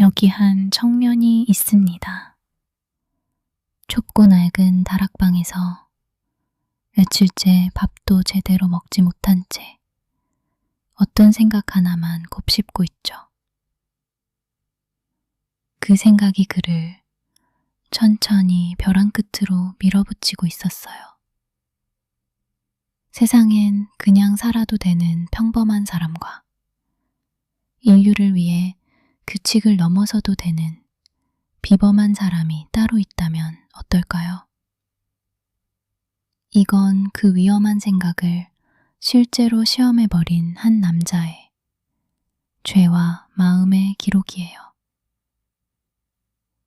여기 한 청년이 있습니다. 좁고 낡은 다락방에서 며칠째 밥도 제대로 먹지 못한 채 어떤 생각 하나만 곱씹고 있죠. 그 생각이 그를 천천히 벼랑 끝으로 밀어붙이고 있었어요. 세상엔 그냥 살아도 되는 평범한 사람과 인류를 위해 규칙을 넘어서도 되는 비범한 사람이 따로 있다면 어떨까요? 이건 그 위험한 생각을 실제로 시험해버린 한 남자의 죄와 마음의 기록이에요.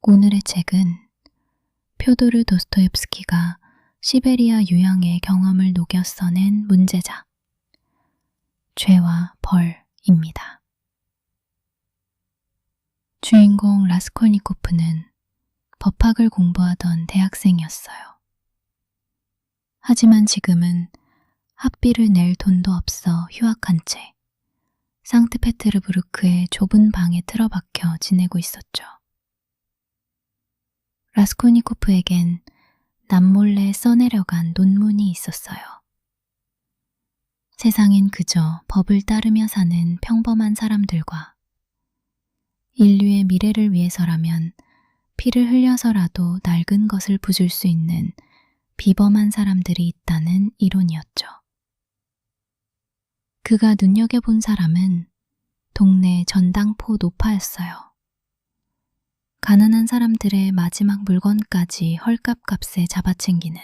오늘의 책은 퓨도르 도스토옙스키가 시베리아 유형의 경험을 녹여 써낸 문제작, 죄와 벌입니다. 주인공 라스콜니코프는 법학을 공부하던 대학생이었어요. 하지만 지금은 학비를 낼 돈도 없어 휴학한 채 상트페테르부르크의 좁은 방에 틀어박혀 지내고 있었죠. 라스콜니코프에겐 남몰래 써내려간 논문이 있었어요. 세상엔 그저 법을 따르며 사는 평범한 사람들과 인류의 미래를 위해서라면 피를 흘려서라도 낡은 것을 부술 수 있는 비범한 사람들이 있다는 이론이었죠. 그가 눈여겨본 사람은 동네 전당포 노파였어요. 가난한 사람들의 마지막 물건까지 헐값값에 잡아챙기는,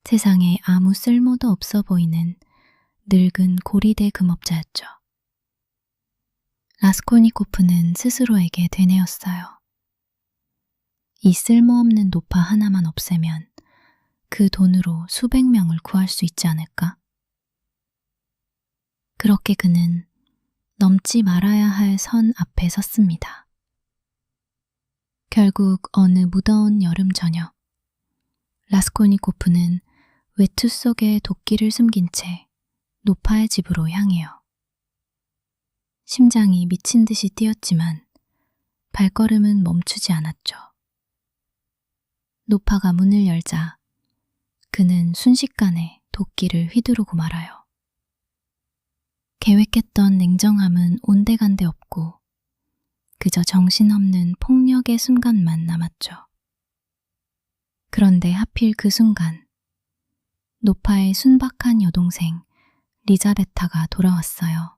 세상에 아무 쓸모도 없어 보이는 늙은 고리대 금업자였죠. 라스콜니코프는 스스로에게 되뇌었어요. 이 쓸모없는 노파 하나만 없애면 그 돈으로 수백 명을 구할 수 있지 않을까? 그렇게 그는 넘지 말아야 할 선 앞에 섰습니다. 결국 어느 무더운 여름 저녁, 라스콜니코프는 외투 속에 도끼를 숨긴 채 노파의 집으로 향해요. 심장이 미친 듯이 뛰었지만 발걸음은 멈추지 않았죠. 노파가 문을 열자 그는 순식간에 도끼를 휘두르고 말아요. 계획했던 냉정함은 온데간데 없고 그저 정신없는 폭력의 순간만 남았죠. 그런데 하필 그 순간 노파의 순박한 여동생 리자베타가 돌아왔어요.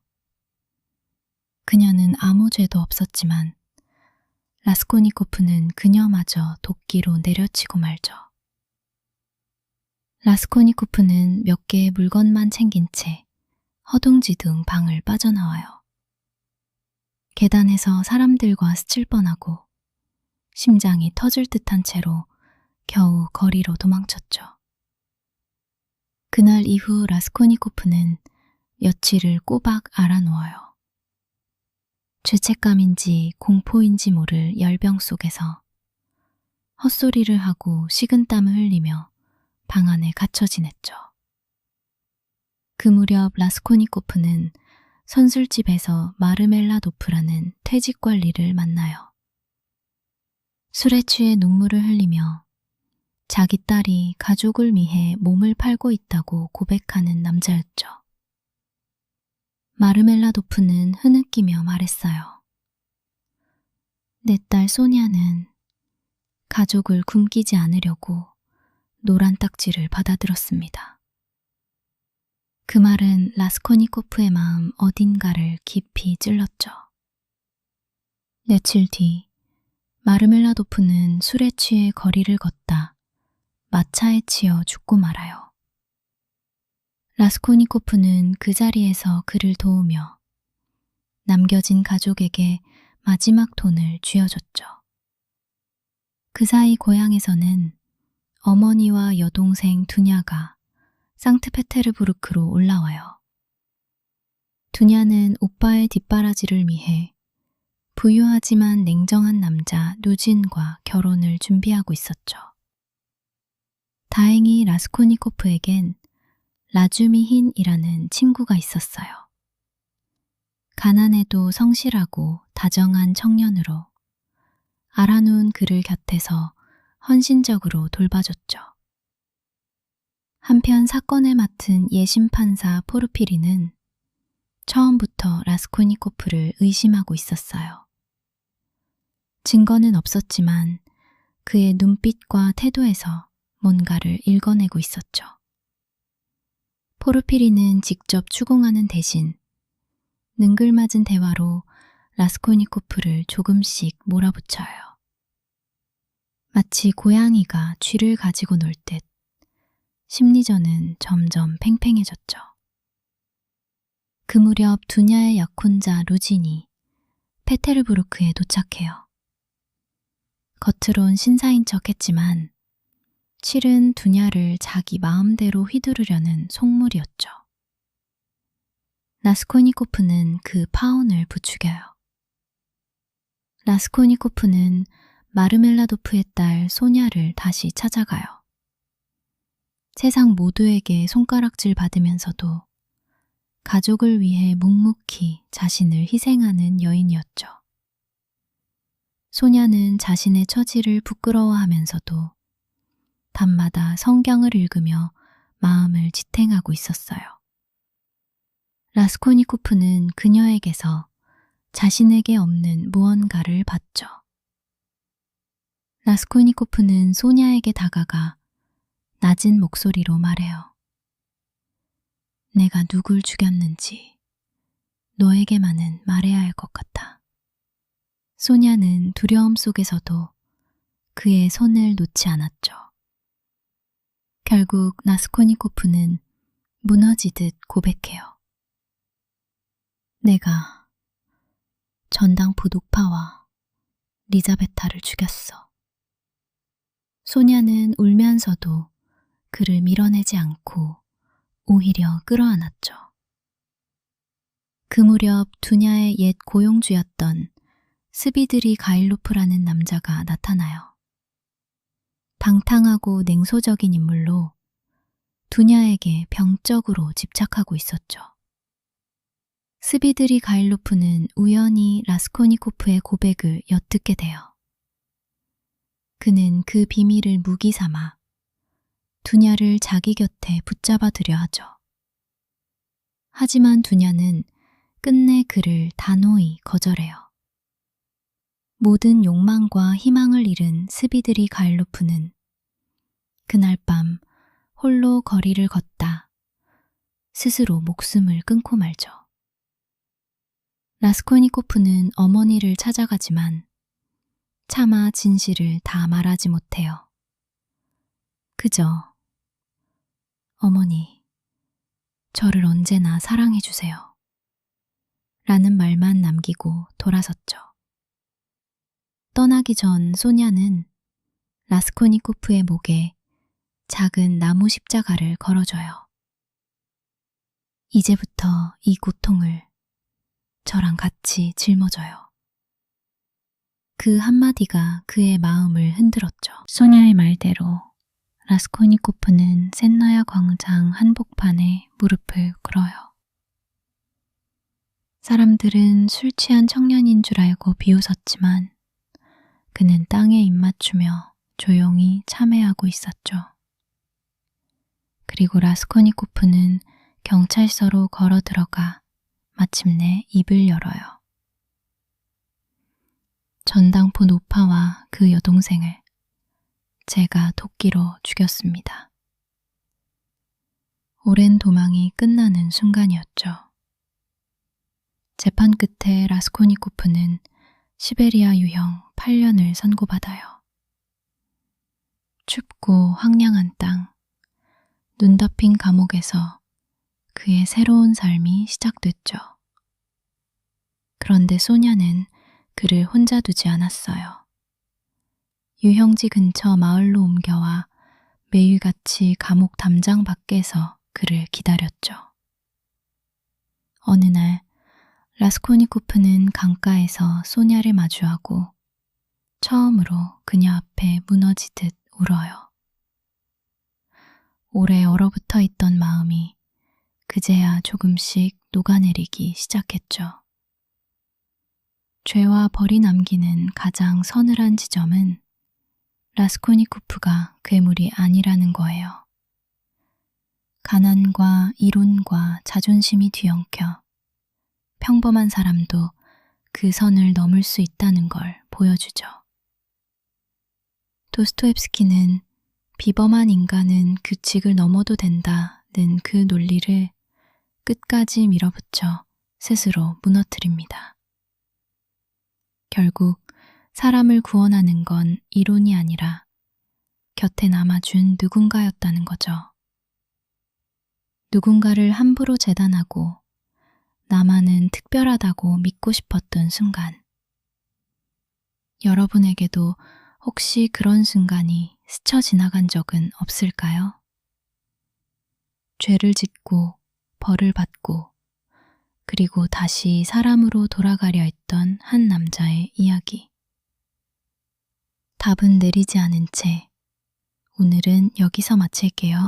그녀는 아무 죄도 없었지만 라스콜니코프는 그녀마저 도끼로 내려치고 말죠. 라스콜니코프는 몇 개의 물건만 챙긴 채 허둥지둥 방을 빠져나와요. 계단에서 사람들과 스칠 뻔하고 심장이 터질 듯한 채로 겨우 거리로 도망쳤죠. 그날 이후 라스콜니코프는 며칠을 꼬박 알아누워요. 죄책감인지 공포인지 모를 열병 속에서 헛소리를 하고 식은땀을 흘리며 방 안에 갇혀 지냈죠. 그 무렵 라스콜니코프는 선술집에서 마르멜라도프라는 퇴직관리를 만나요. 술에 취해 눈물을 흘리며 자기 딸이 가족을 위해 몸을 팔고 있다고 고백하는 남자였죠. 마르멜라도프는 흐느끼며 말했어요. 내 딸 소냐는 가족을 굶기지 않으려고 노란 딱지를 받아들었습니다. 그 말은 라스콜니코프의 마음 어딘가를 깊이 찔렀죠. 며칠 뒤 마르멜라도프는 술에 취해 거리를 걷다 마차에 치여 죽고 말아요. 라스콜니코프는 그 자리에서 그를 도우며 남겨진 가족에게 마지막 돈을 쥐어줬죠. 그 사이 고향에서는 어머니와 여동생 두냐가 상트페테르부르크로 올라와요. 두냐는 오빠의 뒷바라지를 위해 부유하지만 냉정한 남자 누진과 결혼을 준비하고 있었죠. 다행히 라스콜니코프에겐 라주미힌이라는 친구가 있었어요. 가난해도 성실하고 다정한 청년으로 알아놓은 그를 곁에서 헌신적으로 돌봐줬죠. 한편 사건을 맡은 예심판사 포르피리는 처음부터 라스콜니코프를 의심하고 있었어요. 증거는 없었지만 그의 눈빛과 태도에서 뭔가를 읽어내고 있었죠. 포르피리는 직접 추궁하는 대신 능글맞은 대화로 라스콜니코프를 조금씩 몰아붙여요. 마치 고양이가 쥐를 가지고 놀 듯 심리전은 점점 팽팽해졌죠. 그 무렵 두냐의 약혼자 루진이 페테르부르크에 도착해요. 겉으론 신사인 척 했지만 실은 두냐를 자기 마음대로 휘두르려는 속물이었죠. 라스콜니코프는 그 파혼을 부추겨요. 라스콜니코프는 마르멜라도프의 딸 소냐를 다시 찾아가요. 세상 모두에게 손가락질 받으면서도 가족을 위해 묵묵히 자신을 희생하는 여인이었죠. 소냐는 자신의 처지를 부끄러워하면서도 밤마다 성경을 읽으며 마음을 지탱하고 있었어요. 라스콜니코프는 그녀에게서 자신에게 없는 무언가를 받죠. 라스콜니코프는 소냐에게 다가가 낮은 목소리로 말해요. 내가 누굴 죽였는지 너에게만은 말해야 할 것 같아. 소냐는 두려움 속에서도 그의 손을 놓지 않았죠. 결국 라스콜니코프는 무너지듯 고백해요. 내가 전당포 노파와 리자베타를 죽였어. 소냐는 울면서도 그를 밀어내지 않고 오히려 끌어안았죠. 그 무렵 두냐의 옛 고용주였던 스비드리 가일로프라는 남자가 나타나요. 방탕하고 냉소적인 인물로 두냐에게 병적으로 집착하고 있었죠. 스비드리 가일로프는 우연히 라스콜니코프의 고백을 엿듣게 돼요. 그는 그 비밀을 무기 삼아 두냐를 자기 곁에 붙잡아두려 하죠. 하지만 두냐는 끝내 그를 단호히 거절해요. 모든 욕망과 희망을 잃은 스비드리 가일로프는 그날 밤 홀로 거리를 걷다 스스로 목숨을 끊고 말죠. 라스콜니코프는 어머니를 찾아가지만 차마 진실을 다 말하지 못해요. 그저 어머니, 저를 언제나 사랑해주세요. 라는 말만 남기고 돌아섰죠. 떠나기 전 소냐는 라스콜니코프의 목에 작은 나무 십자가를 걸어줘요. 이제부터 이 고통을 저랑 같이 짊어져요. 그 한마디가 그의 마음을 흔들었죠. 소냐의 말대로 라스콜니코프는 센나야 광장 한복판에 무릎을 꿇어요. 사람들은 술 취한 청년인 줄 알고 비웃었지만 그는 땅에 입맞추며 조용히 참회하고 있었죠. 그리고 라스콜니코프는 경찰서로 걸어 들어가 마침내 입을 열어요. 전당포 노파와 그 여동생을 제가 도끼로 죽였습니다. 오랜 도망이 끝나는 순간이었죠. 재판 끝에 라스콜니코프는 시베리아 유형 8년을 선고받아요. 춥고 황량한 땅, 눈 덮인 감옥에서 그의 새로운 삶이 시작됐죠. 그런데 소냐는 그를 혼자 두지 않았어요. 유형지 근처 마을로 옮겨와 매일같이 감옥 담장 밖에서 그를 기다렸죠. 어느 날 라스콜니코프는 강가에서 소냐를 마주하고 처음으로 그녀 앞에 무너지듯 울어요. 오래 얼어붙어 있던 마음이 그제야 조금씩 녹아내리기 시작했죠. 죄와 벌이 남기는 가장 서늘한 지점은 라스콜니코프가 괴물이 아니라는 거예요. 가난과 이론과 자존심이 뒤엉켜 평범한 사람도 그 선을 넘을 수 있다는 걸 보여주죠. 도스토옙스키는 비범한 인간은 규칙을 넘어도 된다는 그 논리를 끝까지 밀어붙여 스스로 무너뜨립니다. 결국 사람을 구원하는 건 이론이 아니라 곁에 남아준 누군가였다는 거죠. 누군가를 함부로 재단하고 나만은 특별하다고 믿고 싶었던 순간. 여러분에게도 혹시 그런 순간이 스쳐 지나간 적은 없을까요? 죄를 짓고 벌을 받고 그리고 다시 사람으로 돌아가려 했던 한 남자의 이야기. 답은 내리지 않은 채 오늘은 여기서 마칠게요.